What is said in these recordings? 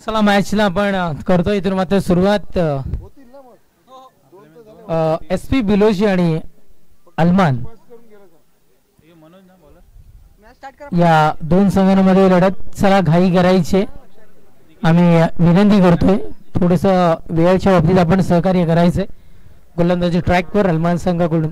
चला मॅचला आपण करतो इथून मात्र सुरुवात. SP बिलोशी आणि अलमान या दोन संघांमध्ये लढत. चला घाई करायचे आम्ही विनंती करतोय. थोडस वेळेच्या बाबतीत आपण सहकार्य करायचंय. गोलंदाजी ट्रॅकवर अलमान संघाकडून.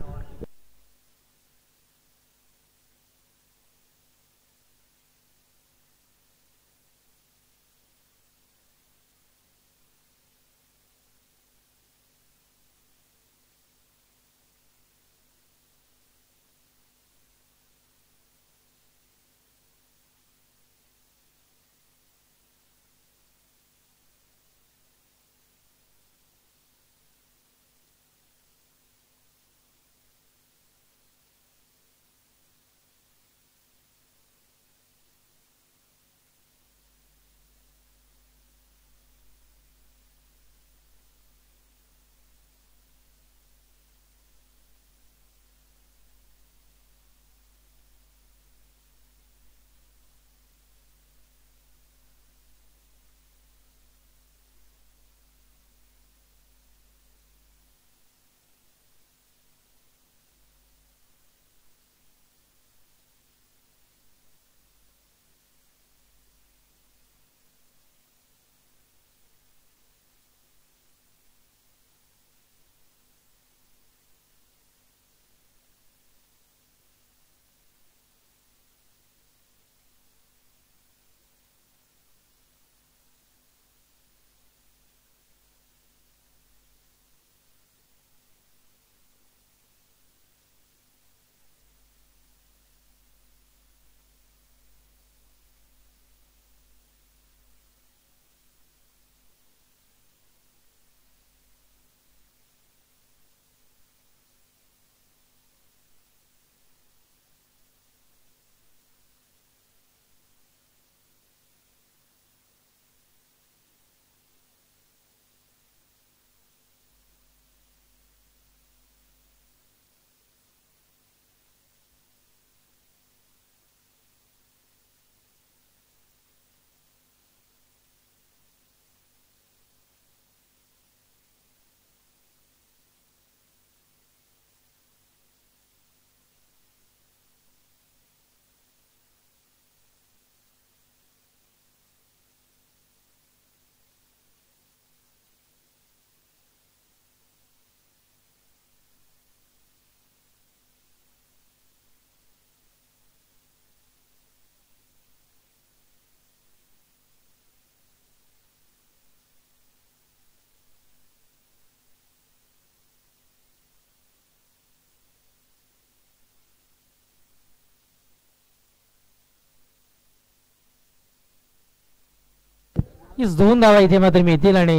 दोन धावा इथे मात्र मिळतील आणि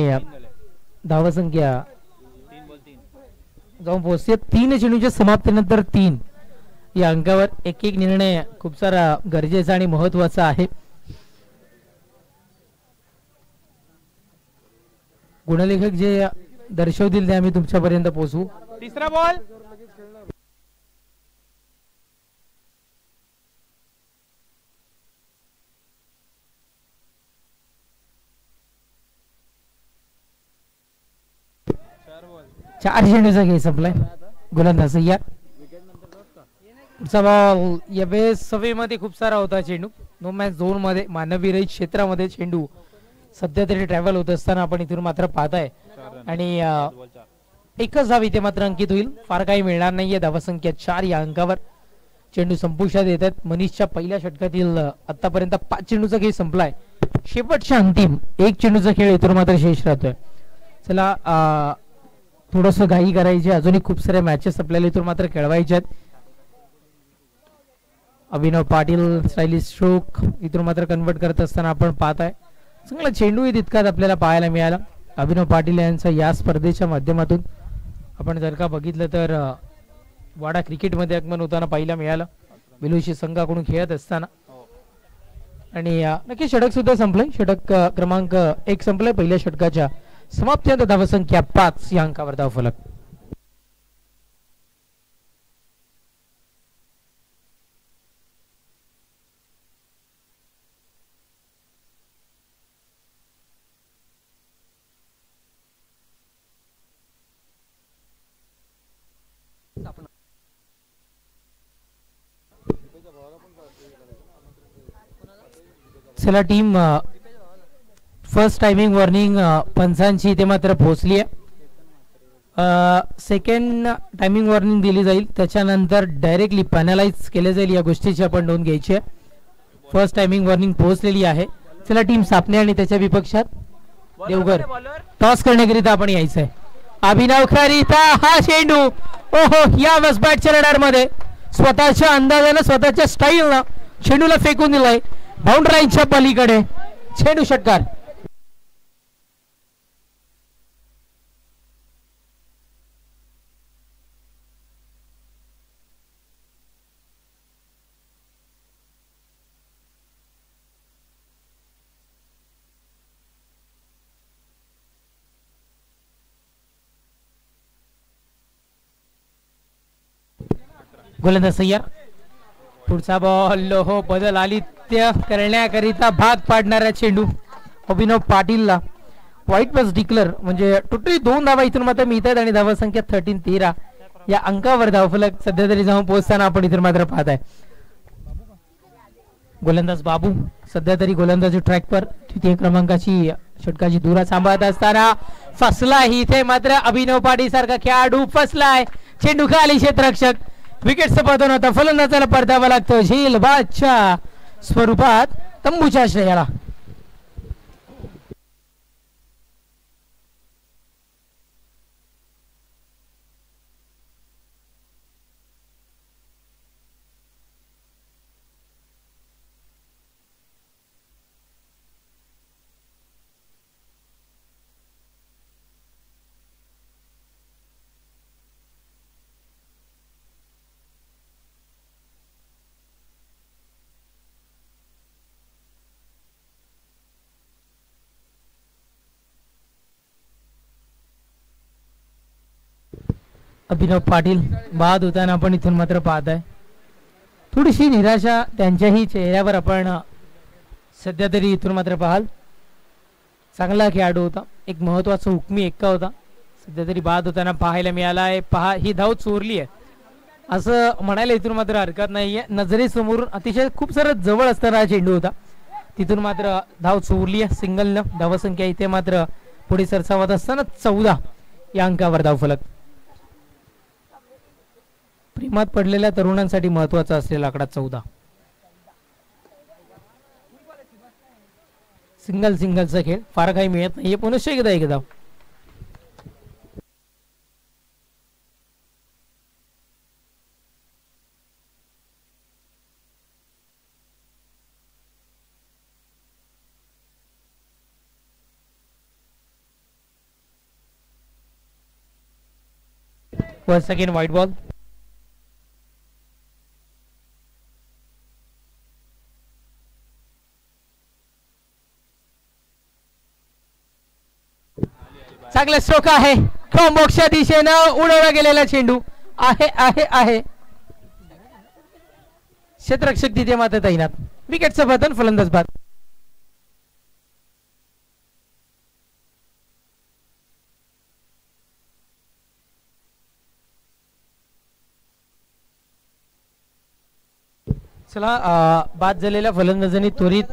धावा संख्या जाऊन पोहोचते. 3 चेंडूच्या समाप्तीनंतर 3 या अंकावर एक एक निर्णय खूप सारा गरजेचा आणि महत्वाचा आहे. गुणलेखक जे दर्शवतील ते आम्ही तुमच्यापर्यंत पोहोचवू. तिसरा बॉल. चार चेंडूचा खेळ संपलाय. गोलंदाज या पुढचा बॉल या बेस सभेमध्ये खूप सारा होता चेंडू. नो मॅच झोन मध्ये मानवी रहित क्षेत्रामध्ये चेंडू सध्या तरी ट्रॅव्हल होत असताना आपण इथून मात्र पाहताय आणि एकच धाव इथे मात्र अंकित होईल. फार काही मिळणार नाहीये. धावसंख्या 4 या अंकावर चेंडू संपुष्टात येतात. मनीषच्या पहिल्या षटकातील आतापर्यंत 5 चेंडूचा खेळ संपलाय. शेवटच्या अंतिम 1 चेंडूचा खेळ इथून मात्र शेष राहतोय. चला थोडस घाई करायची. अजूनही खूप साऱ्या मॅचेस आपल्याला इथून मात्र खेळवायच्या आहेत. अभिनव पाटील स्टायलिश स्ट्रोक इथून मात्र कन्वर्ट करत असताना आपण पाहताय. चांगला चेंडू तितकाच आपल्याला पाहायला मिळाला. अभिनव पाटील यांचा या स्पर्धेच्या माध्यमातून आपण जर का बघितलं तर वाडा क्रिकेटमध्ये आगमन होताना पाहायला मिळालं. बिलोशी संघाकडून खेळत असताना आणि नक्की षटक सुद्धा संपलंय. षटक क्रमांक 1 संपलंय. पहिल्या षटकाच्या समाप्तीनंतर धावसंख्या 5 या अंकावर धावफलक. चला टीम फर्स्ट टायमिंग वॉर्निंग पंचांची इथे मात्र पोहोचली आहे. सेकंड टायमिंग वॉर्निंग दिली जाईल, त्याच्यानंतर डायरेक्टली पॅनलाइज केले जाईल. या गोष्टीची आपण नोंद घ्यायची आहे. फर्स्ट टायमिंग वॉर्निंग पोहोचलेली आहे. चला टीम सापणे आणि त्याच्या विपक्षात देवघर टॉस करण्याकरिता आपण यायचं आहे. अभिनव करिता हा चेंडू, ओहो, या वसबॅटच्या रडारमध्ये स्वतःच्या अंदाजानं स्वतःच्या स्टाईलनं चेंडूला फेकून दिलाय बाउंड्री लाईनच्या पलीकडे. चेंडू षटकार. गोलंदाज सय्यर. पुढचा बॉल, हो, बदल आलित्य करण्याकरिता भाग पाडणारा चेंडू अभिनव पाटीलला. व्हाईट प्लस डिक्लेअर म्हणजे टोटली 2 धावा इथून मात्र मिळतात आणि धावा संख्या 13 या अंकावर धावफलक सध्या तरी जाऊन पोहोचताना आपण इथून मात्र पाहत आहे. गोलंदाज बाबू सध्या तरी गोलंदाजी ट्रॅक पर तृतीय क्रमांकाची षटकाची दुरा सांभाळत असताना फसला. इथे मात्र अभिनव पाटील सारखा खेळाडू फसलाय. चेंडू खाली क्षेत्ररक्षक. विकेटचं पतन होतं. फलंदाजाला परतावा लागतो झेलबादच्या स्वरूपात तंबूच्या श्रेयाला. अभिनव पाटील बाद होताना आपण इथून मात्र पाहत आहे. थोडीशी निराशा त्यांच्याही चेहऱ्यावर आपण सध्या तरी इथून मात्र पाहाल. चांगला खेळाडू होता, एक महत्वाचा हुकमी एक्का होता, सध्या तरी बाद होताना पाहायला मिळाला आहे. पहा, ही धाव चोरली आहे असं म्हणायला इथून मात्र हरकत नाहीये. नजरेसमोरून अतिशय खूप सारं जवळ असताना हा चेंडू होता, तिथून मात्र धाव चोरली आहे सिंगलनं. धावसंख्या इथे मात्र पुढे सरसावत असताना 14 या अंकावर धावफलक. प्रेमात पडलेल्या तरुणांसाठी महत्वाचा असलेला आकडा 14. सिंगलचा खेळ फार काही मिळत नाहीये. पुनश्च एकदा धाव. once again white ball. चांगला स्ट्रोक आहे. कॉम्बॉक्सच्या दिशेनं उडवला गेलेला चेंडू आहे आहे आहे क्षेत्ररक्षक तिथे मात्र तैनात. विकेटचं पतन, फलंदाज बाद. चला, बाद झालेल्या फलंदाजांनी त्वरित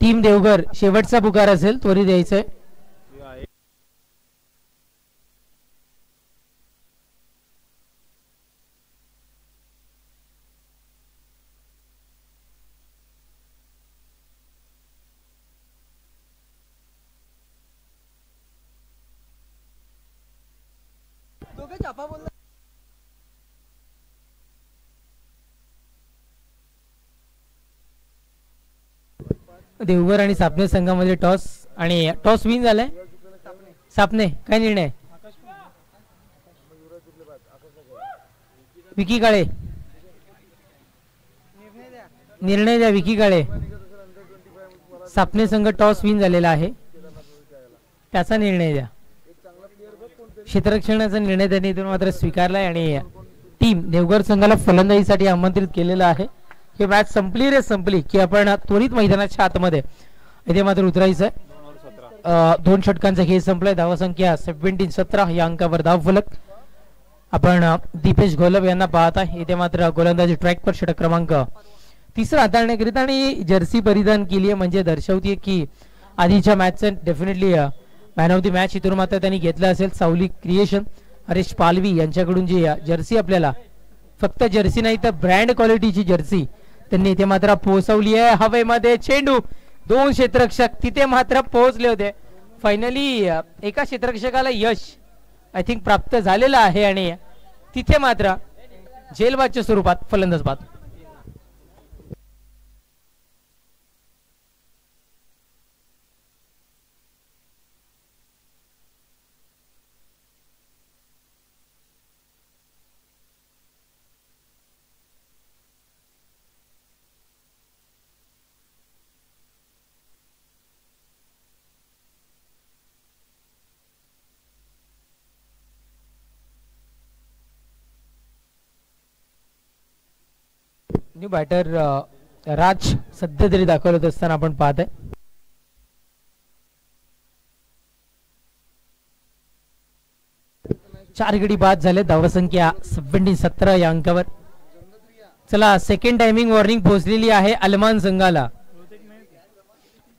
टीम देवघर शेवटचा पुकार असेल, त्वरित यायचंय. देवघर आणि सापणे संघामध्ये टॉस आणि टॉस विन झालाय. सापणे काय निर्णय? विकी काळे निर्णय द्या. विकी काळे, सापणे संघ टॉस विन झालेला आहे, त्याचा निर्णय द्या. क्षेत्ररक्षणाचा निर्णय त्यांनी इथून मात्र स्वीकारलाय आणि टीम देवघर संघाला फलंदाजीसाठी आमंत्रित केलेलं आहे. ही मॅच संपली रे संपली की आपण त्वरित मैदानाच्या आतमध्ये इथे मात्र उतरायचं आहे. 2 षटकांचा खेळ संपलाय. धावसंख्या 17 या अंकावर धावफलक. आपण दीपेश घोलप यांना पाहत आहे. इथे मात्र गोलंदाजी ट्रॅक पर षटक क्रमांक तिसरं हाताळण्याकरिता आणि जर्सी परिधान केली आहे म्हणजे दर्शवते की आधीच्या मॅचचं definitely man of the match इथून मात्र त्यांनी घेतलं असेल. सावली क्रिएशन हरीश पालवी यांच्याकडून जी जर्सी आपल्याला फक्त जर्सी नाही तर ब्रँड क्वालिटीची जर्सी त्यांनी इथे मात्र पोहोचवली आहे. हवेमध्ये चेंडू 2 क्षेत्ररक्षक तिथे मात्र पोहोचले होते. फायनली एका क्षेत्ररक्षकाला यश आय थिंक प्राप्त झालेलं आहे आणि तिथे मात्र झेलबादच्या स्वरूपात फलंदाज बाद. न्यू बॅटर राज सध्या तरी दाखवत असताना आपण पाहत आहे. चार गडी बाद झाले. धावसंख्या 17 या अंकावर. चला सेकंड टायमिंग वॉर्निंग पोहोचलेली आहे अलमान संघाला.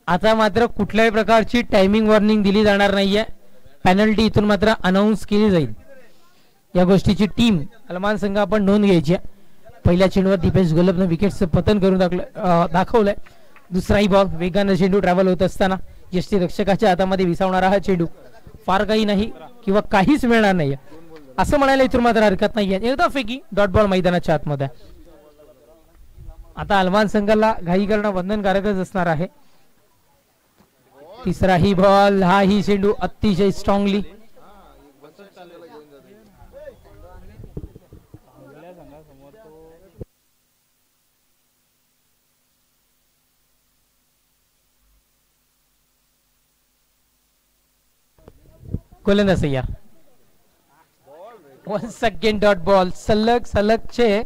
आता मात्र कुठल्याही प्रकारची टायमिंग वॉर्निंग दिली जाणार नाहीये. पेनल्टी इथून मात्र अनाऊन्स केली जाईल. या गोष्टीची टीम अलमान संघ आपण नोंद घ्यायची आहे. पहिल्या चेंडूवर दीपेश गोलबनं विकेटचं पतन करून दाखवलंय. दुसराही बॉल वेगानं चेंडू ट्रॅव्हल होत असताना यष्टीरक्षकाच्या हातामध्ये विसावणारा हा चेंडू फार काही नाही किंवा काहीच मिळणार नाही असं म्हणायला इथून मात्र हरकत नाहीये. एकदा फेकी डॉट बॉल मैदानाच्या आतमध्ये. आता अलमान संघाला घाई करणं बंधनकारकच असणार आहे. तिसराही बॉल हाही चेंडू अतिशय स्ट्रॉंगली गोलंदाज तयार. Once again dot ball. सलगचे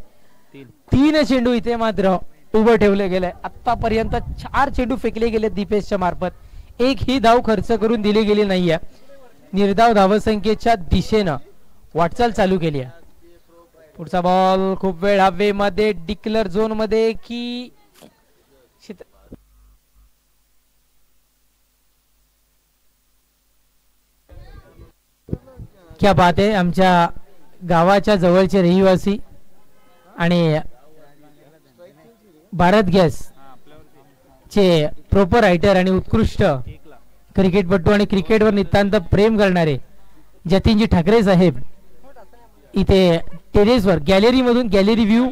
3 चेंडू इथे मात्र उभं ठेवले गेले. आतापर्यंत 4 चेंडू फेकले गेले दीपेशच्या मार्फत. एक ही धाव खर्च करून दिली गेली नाहीये. निर्धाव धावसंख्येच्या दिशेनं वाटचाल चालू केली आहे. पुढचा बॉल खूप वेळ हवेमध्ये डिक्लर झोन मध्ये की क्या बात आहे. आमच्या गावाच्या जवळचे रहिवासी आणि भारत गॅस चे प्रोपर रायटर आणि उत्कृष्ट क्रिकेटपटू आणि क्रिकेटवर नितांत प्रेम करणारे जतीनजी ठाकरे साहेब इथे टेरेसवर गॅलरीमधून गॅलरी व्ह्यू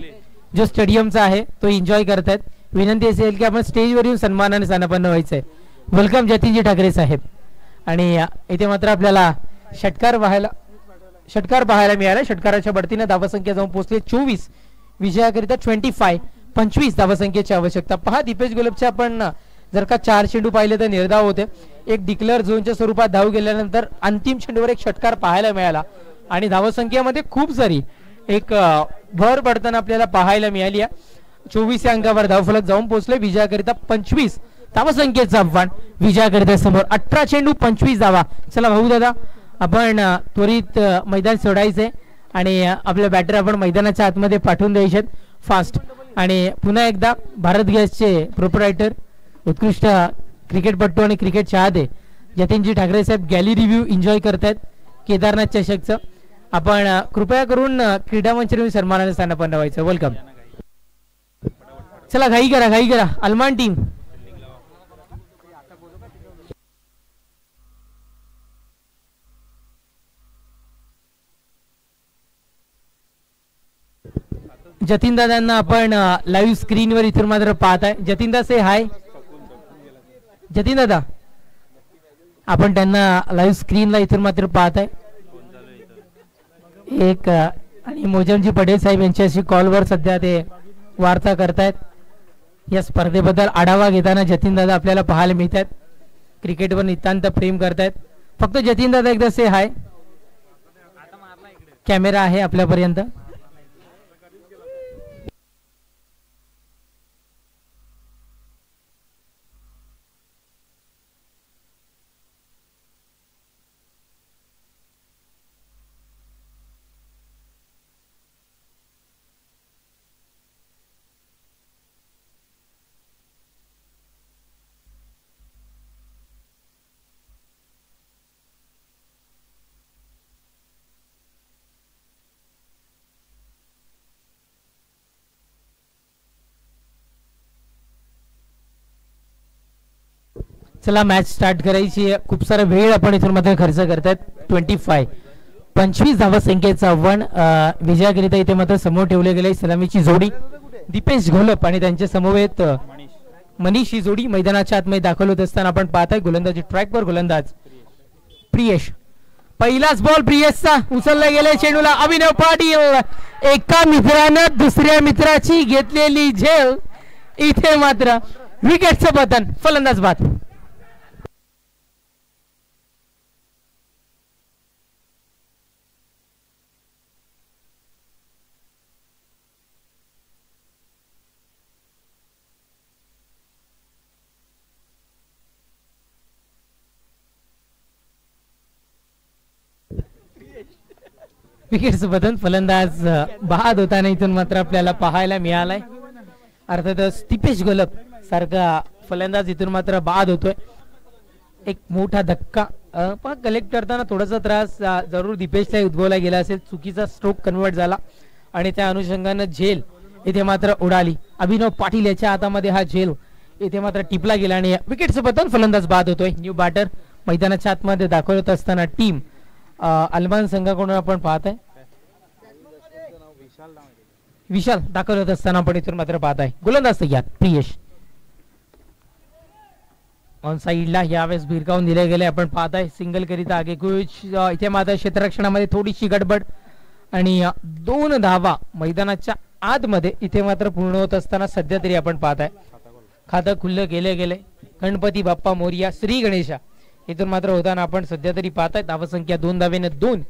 जो स्टेडियमचा आहे तो एन्जॉय करतात. विनंती असेल की आपण स्टेजवर येऊन सन्मानाने स्थानापन्न व्हायचंय. वेलकम जतीनजी ठाकरे साहेब. आणि इथे मात्र आपल्याला षटकार पाहायला मिळाला. षटकाराच्या बढतीने धावसंख्या जाऊन पोहोचली 24. विजयाकरिता 25 धावसंख्येची आवश्यकता. पहा दीपेश गोलबचे आपण जर का 4 चेंडू पाहिले तर निर्धाव होते. एक डिक्लेअर झोनच्या स्वरूपात धाव गेल्यानंतर अंतिम चेंडूवर एक षटकार पाहायला मिळाला आणि धावसंख्येमध्ये खूप सारी एक भर पडताना आपल्याला पाहायला मिळाली आहे. 24 या अंकावर धावफलक जाऊन पोहोचले. विजयाकरिता 25 धावसंख्येचा आव्हान विजयाकरिता समोर. 18 चेंडू 25 धावा. चला भाऊ दादा आपण त्वरित मैदान सोडायचे आणि आपल्या बॅटर आपण मैदानाच्या आतमध्ये पाठवून द्यायचे फास्ट. आणि पुन्हा एकदा भारत गॅसचे प्रोपरायटर उत्कृष्ट क्रिकेटपटू आणि क्रिकेट चाहते जतीनजी ठाकरे साहेब गॅलरी रिव्ह्यू एन्जॉय करतायत केदारनाथ चषकचं. आपण कृपया करून क्रीडा मंचावर सन्मानाने स्थानापन्न व्हायचं. वेलकम. चला घाई करा अलमान टीम. जतीन दादांना आपण लाईव्ह स्क्रीनवर इथून मात्र पाहत आहे. जतीन दादा से हाय. जतीन दादा आपण त्यांना लाईव्ह स्क्रीनला इथून मात्र पाहत आहे. एक आणि मोजमजी पटेल साहेब यांच्याशी कॉलवर सध्या ते वार्ता करतायत. या स्पर्धेबद्दल आढावा घेताना जतीन दादा आपल्याला पाहायला मिळतात. क्रिकेटवर नितांत प्रेम करतायत. फक्त जतीन दादा एकदा से हाय. कॅमेरा आहे आपल्यापर्यंत. चला मॅच स्टार्ट करायची आहे. खूप सारा वेळ आपण इथून मात्र खर्च करतायत. 25 धावा संख्येचा विजयाकरिता इथे मात्र समोर ठेवले गेले सलामीची जोडी दीपेश घोलप आणि त्यांच्या समवेत मनीष ही जोडी मैदानाच्या आतमध्ये दाखल होत असताना आपण पाहताय. गोलंदाजी ट्रॅकवर गोलंदाज प्रियेश. पहिलाच बॉल प्रियेशचा उचलला गेला चेंडूला. अभिनव पाटील एका मित्रानं दुसऱ्या मित्राची घेतलेली झेल. इथे मात्र विकेटचं पतन. फलंदाज बाद. विकेटचं पतन. फलंदाज बाद होताना इथून मात्र आपल्याला पाहायला मिळालाय. अर्थातच दीपेश गोलप सारखा फलंदाज इथून मात्र बाद होतोय. एक मोठा धक्का पण कलेक्ट करताना थोडासा त्रास जरूर दीपेशला उद्भवला गेला असेल. चुकीचा स्ट्रोक कन्वर्ट झाला आणि त्या अनुषंगानं झेल इथे मात्र उडाली. अभिनव पाटील याच्या हातामध्ये हा झेल इथे मात्र टिपला गेला आणि विकेटचं पतन. फलंदाज बाद होतोय. न्यू बॅटर मैदानाच्या आतमध्ये दाखवत असताना टीम अल्मान संघाकडून आपण पाहत आहे. विशाल दाखल होत असताना आपण इथून मात्र पाहत आहे. गोलंदाज तयार प्रियेश. ऑन साइडला यावेळेस भिरकावून दिले गेले आपण पाहत आहे. सिंगल करिता आगेकूच इथे मात्र क्षेत्ररक्षणामध्ये थोडीशी गडबड आणि 2 धावा मैदानाच्या आतमध्ये इथे मात्र पूर्ण होत असताना सध्या तरी आपण पाहत आहे. खातं खुल्लं केले गेले. गणपती बाप्पा मोरया श्री गणेशा इथून मात्र होताना आपण सध्या तरी पाहत आहे. धावसंख्या 2 धावेने 2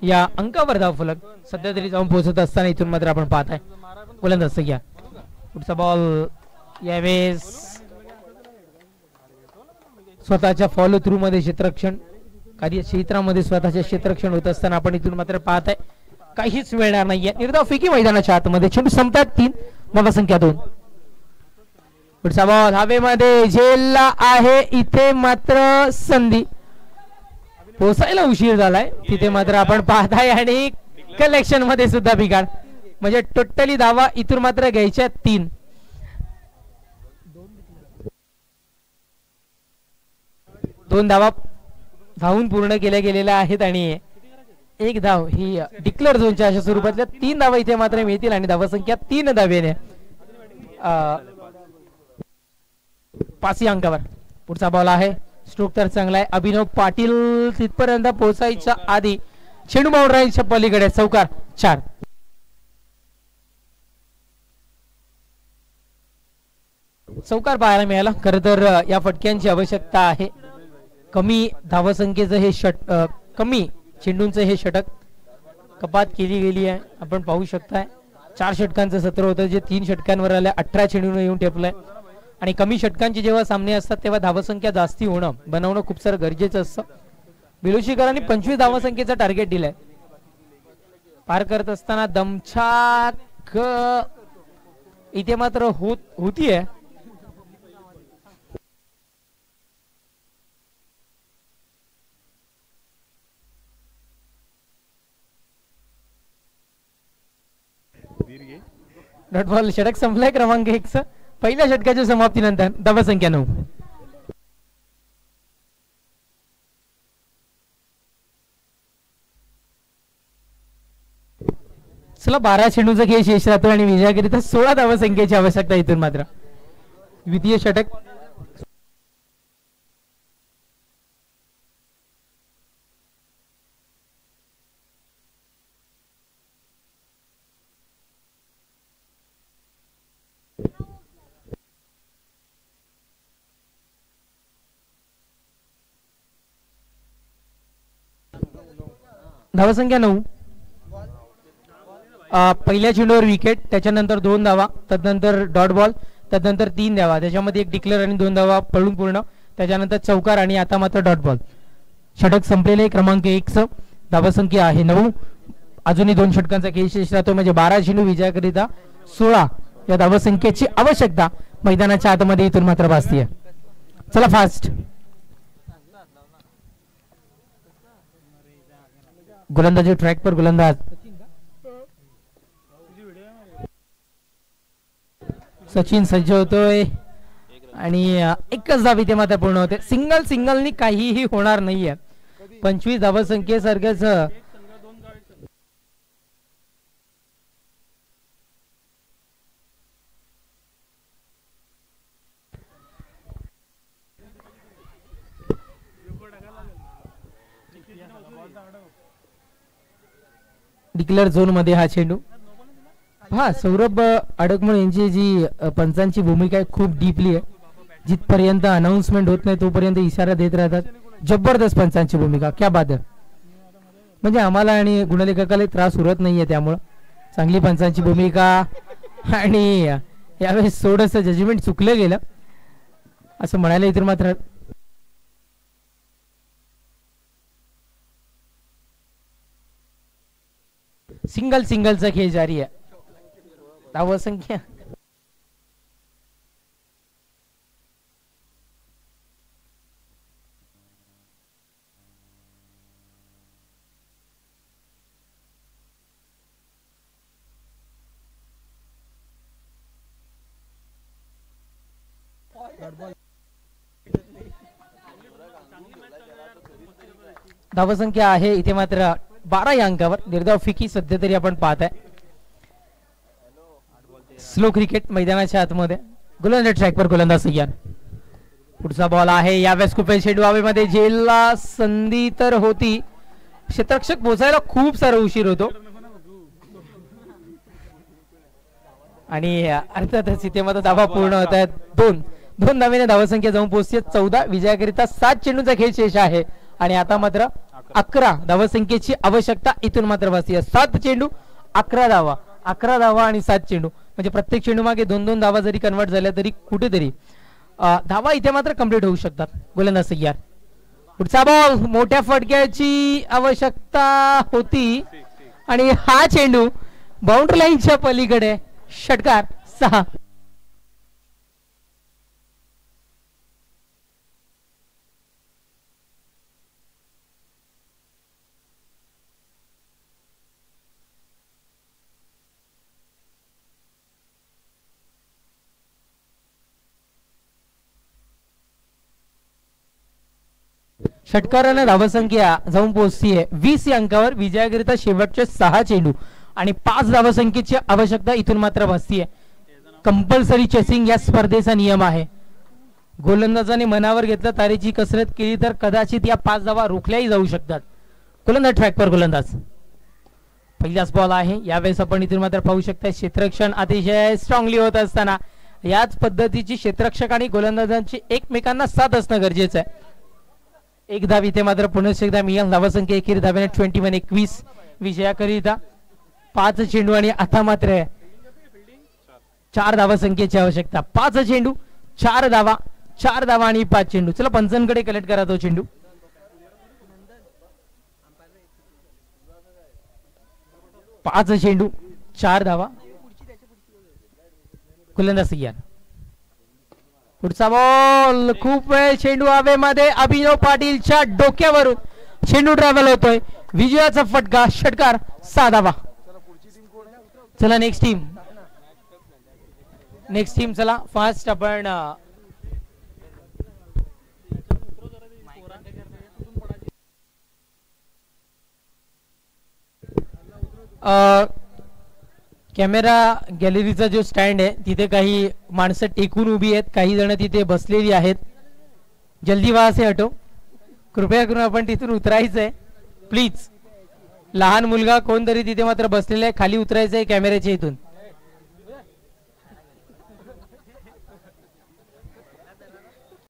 या अंकावर धावफलक सध्या तरी जाऊन पोहोचत असताना इथून मात्र आपण पाहत आहे. गोलंदाज घ्या. पुढचा बॉल यावेळेस स्वतःच्या फॉलो थ्रू मध्ये क्षेत्ररक्षण कार्यक्षेत्रामध्ये स्वतःच्या क्षेत्ररक्षण होत असताना आपण इथून मात्र पाहत आहे. काहीच मिळणार नाहीये. निर्धाव फेकी मैदानाच्या आतमध्ये. चेंडू संपतात 3 धावसंख्या 2. पुढचा बॉल हवेमध्ये झेलला आहे. इथे मात्र संधी पोहोचायला उशीर झालाय. तिथे मात्र आपण पाहताय आणि कलेक्शन मध्ये सुद्धा बिघाड. म्हणजे टोटली धावा इथून मात्र घ्यायच्या 3. 2 धावा धावून पूर्ण केल्या गेलेल्या आहेत आणि 1 धाव ही डिक्लेअर झोनच्या अशा स्वरूपातल्या 3 धावा इथे मात्र मिळतील आणि धावसंख्या 3 धावेने 5 अंकावर. पुढचा बॉल आहे. स्ट्रोक तर चांगला आहे. अभिनव पाटील तिथपर्यंत पोहोचायच्या आधी चेंडू बाउंड्रीच्या पलीकडे चौकार 4. चौकार पाहायला मिळाला. खर तर या फटक्यांची आवश्यकता आहे. कमी धावसंख्येचं हे कमी चेंडूंचं हे षटक कपात केली गेली आहे. आपण पाहू शकताय 4 षटकांचं सत्र होतं जे 3 षटकांवर आलं. 18 चेंडून येऊन टेपलंय आणि कमी षटकांचे जेव्हा सामने असतात तेव्हा धावसंख्या जास्ती बनवणं खूप सारं गरजेचं असतं. बिलोशीकरांनी 25 धावसंख्येचं टार्गेट दिलंय. पार करत असताना दमछाक इथे मात्र होतीये. Dot ball. षटक संपलाय क्रमांक 1. पहिल्या षटकाच्या समाप्तीनंतर धावसंख्या 9. चला 12 चेंडूचा खेळ शेष राहतो आणि विजयाकरिता 16 धावसंख्येची आवश्यकता इथून मात्र. द्वितीय षटक धावसंख्या 9. पहिल्या चेंडूवर विकेट. त्याच्यानंतर 2 धावा. त्यानंतर डॉट बॉल. त्यानंतर 3 धावा. त्याच्यामध्ये 1 डिक्लेअर आणि 2 धावा पळून पूर्ण. त्याच्यानंतर चौकार आणि आता मात्र डॉट बॉल. षटक संपलेले क्रमांक 1. धावसंख्या आहे 9. अजूनही 2 षटकांचा खेळ शेष राहतो. म्हणजे 12 चेंडू विजयाकरिता 16 या धावसंख्येची आवश्यकता मैदानाच्या आतमध्ये इथून मात्र भासतीये. चला फास्ट. गोलंदाजी ट्रॅक पर गोलंदाज सचिन सज्ज होतोय. आणि एकच धाव इथे मात्र पूर्ण होते. सिंगलनी काहीही होणार नाहीये. 25 धावसंख्येसारखेच डिक्लेअर झोन मध्ये हा चेंडू. हा सौरभ अडकमळ यांची जी पंचांची भूमिका आहे खूप डीपली आहे. जिथपर्यंत अनाउन्समेंट होत नाही तोपर्यंत इशारा देत राहतात. जबरदस्त पंचांची भूमिका, क्या बात आहे. म्हणजे आम्हाला आणि गुणलेखकाला त्रास उरत नाहीये त्यामुळं चांगली पंचांची भूमिका. आणि यावेळेस थोडंसं जजमेंट चुकलं गेलं असं म्हणायला इतर मात्र सिंगलचा खेळ जारी आहे. धावसंख्या धावसंख्या आहे इथे मात्र 12 या अंकावर. निर्धाव फिकी सध्या तरी आपण पाहत आहे. स्लो क्रिकेट मैदानाच्या आतमध्ये. गोलंदाज ट्रॅकवर गोलंदाज सय्याद. पुढचा बॉल आहे यावेळेस कुपेल चेंडू हवेमध्ये. झेलला संधी तर होती, क्षेत्ररक्षक पोहोचायला खूप सारा उशीर होतो आणि अर्थातच इथे मात्र धावा पूर्ण होत आहेत. दोन धावेने धावसंख्या जाऊन पोहोचते 14. विजयाकरिता 7 चेंडूचा खेळ शेष आहे आणि आता मात्र 11 धावसंख्येची आवश्यकता इथून मात्र भासते. 7 चेंडू 11 धावा, 11 धावा आणि 7 चेंडू म्हणजे प्रत्येक चेंडू मागे 2-2 धावा जरी कन्वर्ट झाल्या तरी कुठेतरी धावा इथे मात्र कंप्लीट होऊ शकतात. गोलंदाज सय्याद. पुढचा बॉल मोठ्या फटक्याची आवश्यकता होती आणि हा चेंडू बाउंड्री लाईनच्या पलीकडे. षटकार 6. षटकाराने धावसंख्या जाऊन पोहोचतीये 20 या अंकावर. विजयाकरिता शेवटचे 6 चेंडू आणि 5 धावसंख्येची आवश्यकता इथून मात्र भासतीये. कंपल्सरी चेसिंग या स्पर्धेचा नियम आहे. गोलंदाजाने मनावर घेतलं, तारेची कसरत केली तर कदाचित या 5 धावा रोखल्याही जाऊ शकतात. गोलंदाज ट्रॅकवर गोलंदाज. पहिलाच बॉल आहे यावेळेस आपण इथून मात्र पाहू शकता क्षेत्ररक्षण अतिशय स्ट्रॉंगली होत असताना याच पद्धतीची क्षेत्ररक्षक आणि गोलंदाजांची एकमेकांना साथ असणं गरजेचं आहे. एक धाव इथे मात्र पुनश्च एकदा मिळाल. धावसंख्या एकेरी धाव्याने 21 विजयाकरिता 5 चेंडू आणि आता मात्र 4 धावसंख्येची आवश्यकता. 5 चेंडू 4 धावा आणि 5 चेंडू. चला पंचांकडे कलेक्ट करा तो चेंडू. 5 चेंडू 4 धावा. गोलंदाज सय्याद. पुढचा बॉल खूप वेळ चेंडू हवेमध्ये. अभिनव पाटीलच्या डोक्यावरून चेंडू ट्रॅव्हल होतोय. विजयाचा फटका. षटकार 6 धावा. चला नेक्स्ट टीम चला फास्ट आपण कॅमेरा गॅलरीचा जो स्टँड आहे तिथे काही माणसं टेकून उभी आहेत, काही जण तिथे बसलेली आहेत. जल्दी वहां से हटो. कृपया करून आपण तिथून उतरायचं आहे प्लीज. लहान मुलगा कोणतरी तिथे मात्र बसलेला आहे, खाली उतरायचं आहे कॅमेऱ्याच्या इथून.